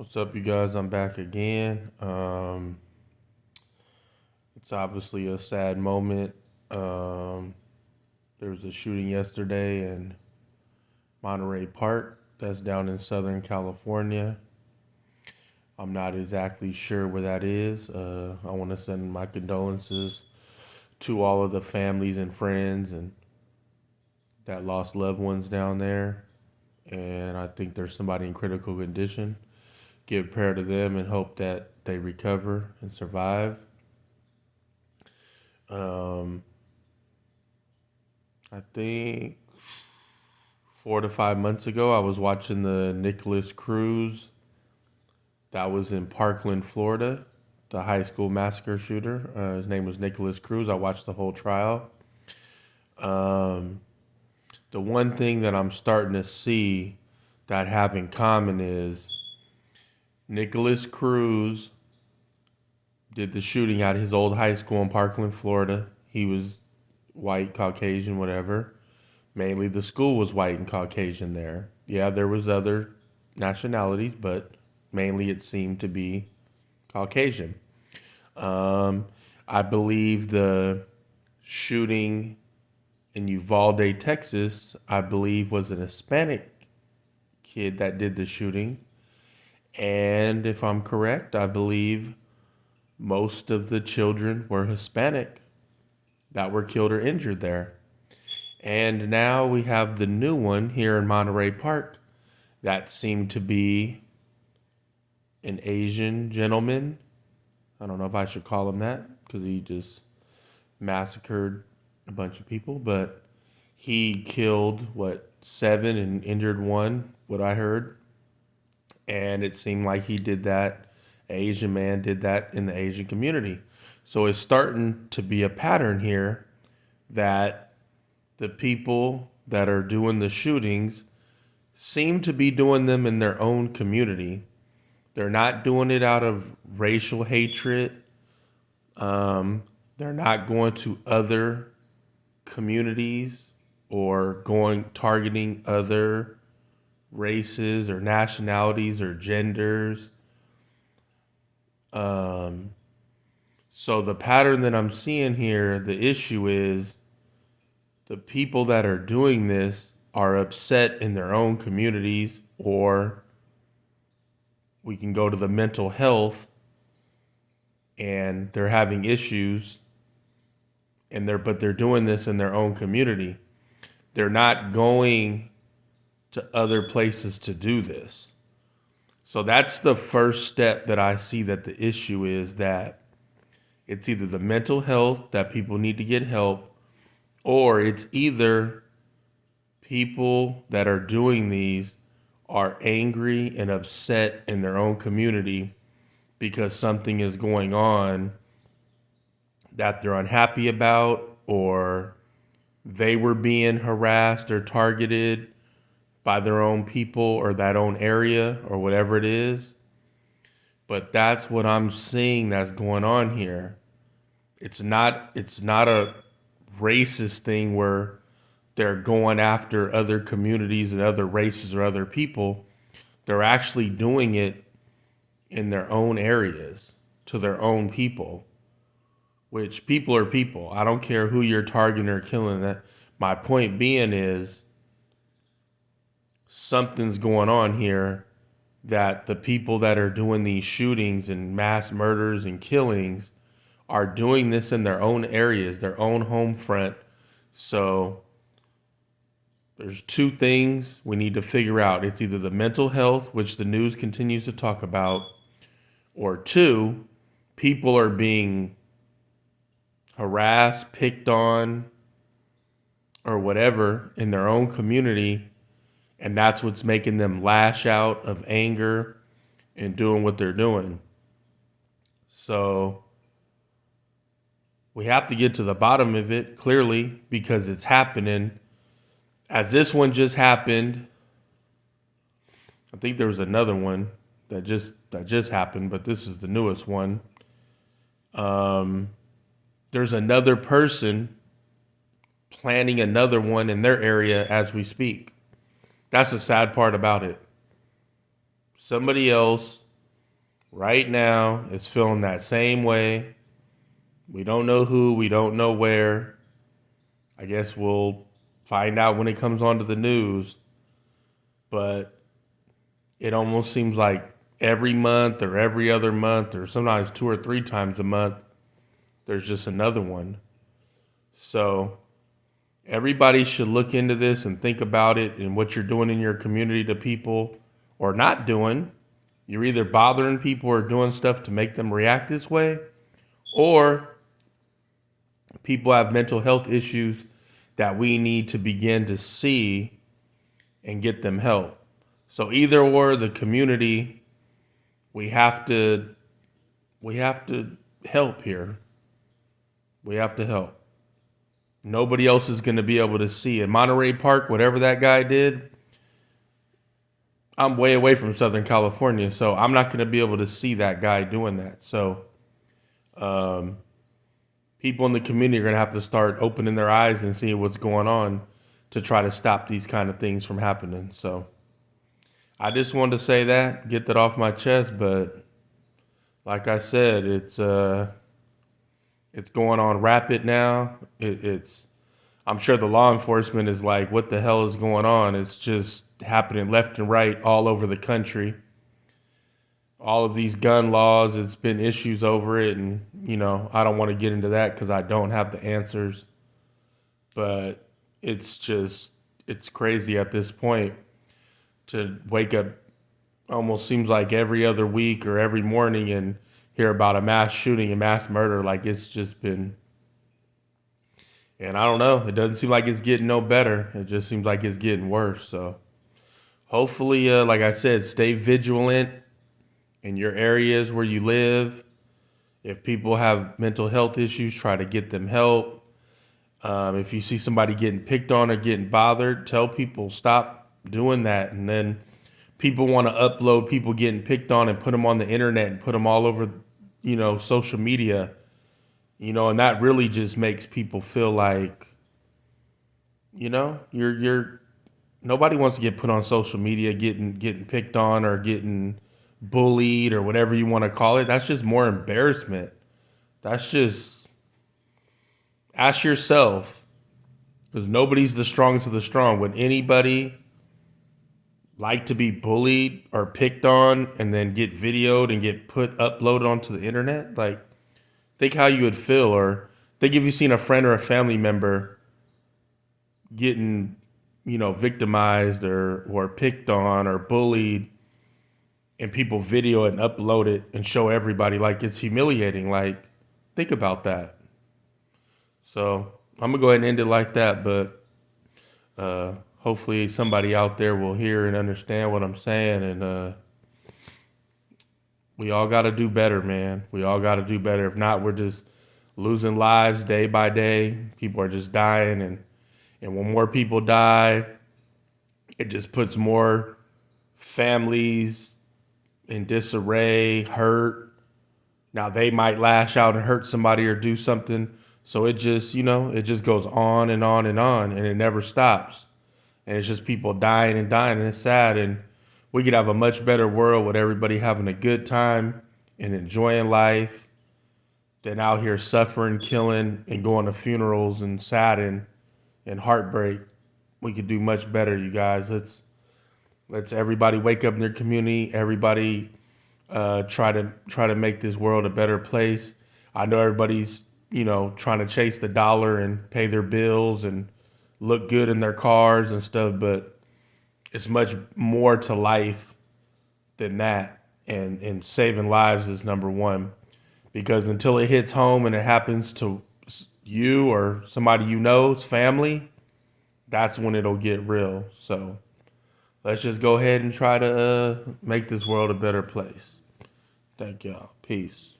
What's up, you guys? I'm back again. It's obviously a sad moment. Um, there was a shooting yesterday in Monterey Park, that's down in Southern California. I'm not exactly sure where that is. I want to send my condolences to all of the families and friends and that lost loved ones down there. And I think there's somebody in critical condition. Give prayer to them and hope that they recover and survive. Um, I think 4 to 5 months ago, I was watching the Nicholas Cruz that was in Parkland, Florida, the high school massacre shooter. His name was Nicholas Cruz. I watched the whole trial. Um, the one thing that I'm starting to see that have in common is Nicholas Cruz did the shooting at his old high school in Parkland, Florida. He was white, Caucasian, whatever. Mainly the school was white and Caucasian there. Yeah, there was other nationalities, but mainly it seemed to be Caucasian. Um, I believe the shooting in Uvalde, Texas, I believe was an Hispanic kid that did the shooting. And if I'm correct, I believe most of the children were Hispanic that were killed or injured there. And now we have the new one here in Monterey Park that seemed to be an Asian gentleman. I don't know if I should call him that because he just massacred a bunch of people, but he killed, what, seven and injured one, what I heard. And it seemed like he did that, an Asian man did that in the Asian community. So it's starting to be a pattern here that the people that are doing the shootings seem to be doing them in their own community. They're not doing it out of racial hatred. They're not going to other communities or going targeting other races or nationalities or genders. So the pattern that I'm seeing here, the issue is the people that are doing this are upset in their own communities, or we can go to the mental health and they're having issues and they're doing this in their own community. They're not going to other places to do this. So that's the first step that I see that the issue is that it's either the mental health that people need to get help, or it's either people that are doing these are angry and upset in their own community because something is going on that they're unhappy about, or they were being harassed or targeted by their own people or that own area or whatever it is. But that's what I'm seeing that's going on here. It's not a racist thing where they're going after other communities and other races or other people. They're actually doing it in their own areas to their own people, which people are people. I don't care who you're targeting or killing. That my point being is something's going on here that the people that are doing these shootings and mass murders and killings are doing this in their own areas, their own home front. So there's two things we need to figure out. It's either the mental health, which the news continues to talk about, or two, people are being harassed, picked on, or whatever in their own community, and that's what's making them lash out of anger and doing what they're doing. So we have to get to the bottom of it clearly because it's happening. As this one just happened, I think there was another one that just happened, but this is the newest one. There's another person planning another one in their area as we speak. That's the sad part about it. Somebody else right now is feeling that same way. We don't know who, we don't know where. I guess we'll find out when it comes onto the news. But it almost seems like every month or every other month or sometimes 2 or 3 times a month, there's just another one. So everybody should look into this and think about it and what you're doing in your community to people or not doing. You're either bothering people or doing stuff to make them react this way, or people have mental health issues that we need to begin to see and get them help. So either or, the community, we have to help here. We have to help. Nobody else is going to be able to see it. Monterey Park, whatever that guy did, I'm way away from Southern California, so I'm not going to be able to see that guy doing that. So people in the community are going to have to start opening their eyes and seeing what's going on to try to stop these kind of things from happening. So I just wanted to say that, get that off my chest. But like I said, it's going on rapid now. It's I'm sure the law enforcement is like, what the hell is going on? It's just happening left and right all over the country. All of these gun laws, it's been issues over it. And, I don't want to get into that because I don't have the answers. But it's crazy at this point to wake up almost seems like every other week or every morning and hear about a mass shooting and mass murder. Like it's just been, and I don't know, it doesn't seem like it's getting no better. It just seems like it's getting worse. So hopefully, like I said, stay vigilant in your areas where you live. If people have mental health issues, try to get them help. If you see somebody getting picked on or getting bothered, tell people stop doing that. And then people want to upload people getting picked on and put them on the internet and put them all over, social media, and that really just makes people feel like, you're nobody wants to get put on social media, getting picked on or getting bullied or whatever you want to call it. That's just more embarrassment. That's just ask yourself, because nobody's the strongest of the strong. Would anybody like to be bullied or picked on and then get videoed and get uploaded onto the internet? Like, think how you would feel. Or think if you've seen a friend or a family member getting, victimized or picked on or bullied, and people video it and upload it and show everybody. Like, it's humiliating. Like, think about that. So I'm gonna go ahead and end it like that, but hopefully somebody out there will hear and understand what I'm saying. And we all got to do better, man. We all got to do better. If not, we're just losing lives day by day. People are just dying, and when more people die, it just puts more families in disarray, hurt. Now they might lash out and hurt somebody or do something. So it just, it just goes on and on and on, and it never stops. And it's just people dying and dying, and it's sad. And we could have a much better world with everybody having a good time and enjoying life than out here suffering, killing, and going to funerals and sadden and heartbreak. We could do much better, you guys. Let's everybody wake up in their community. Everybody try to make this world a better place. I know everybody's trying to chase the dollar and pay their bills and look good in their cars and stuff, but it's much more to life than that. And saving lives is number one, because until it hits home and it happens to you or somebody it's family, that's when it'll get real. So let's just go ahead and try to make this world a better place. Thank y'all. Peace.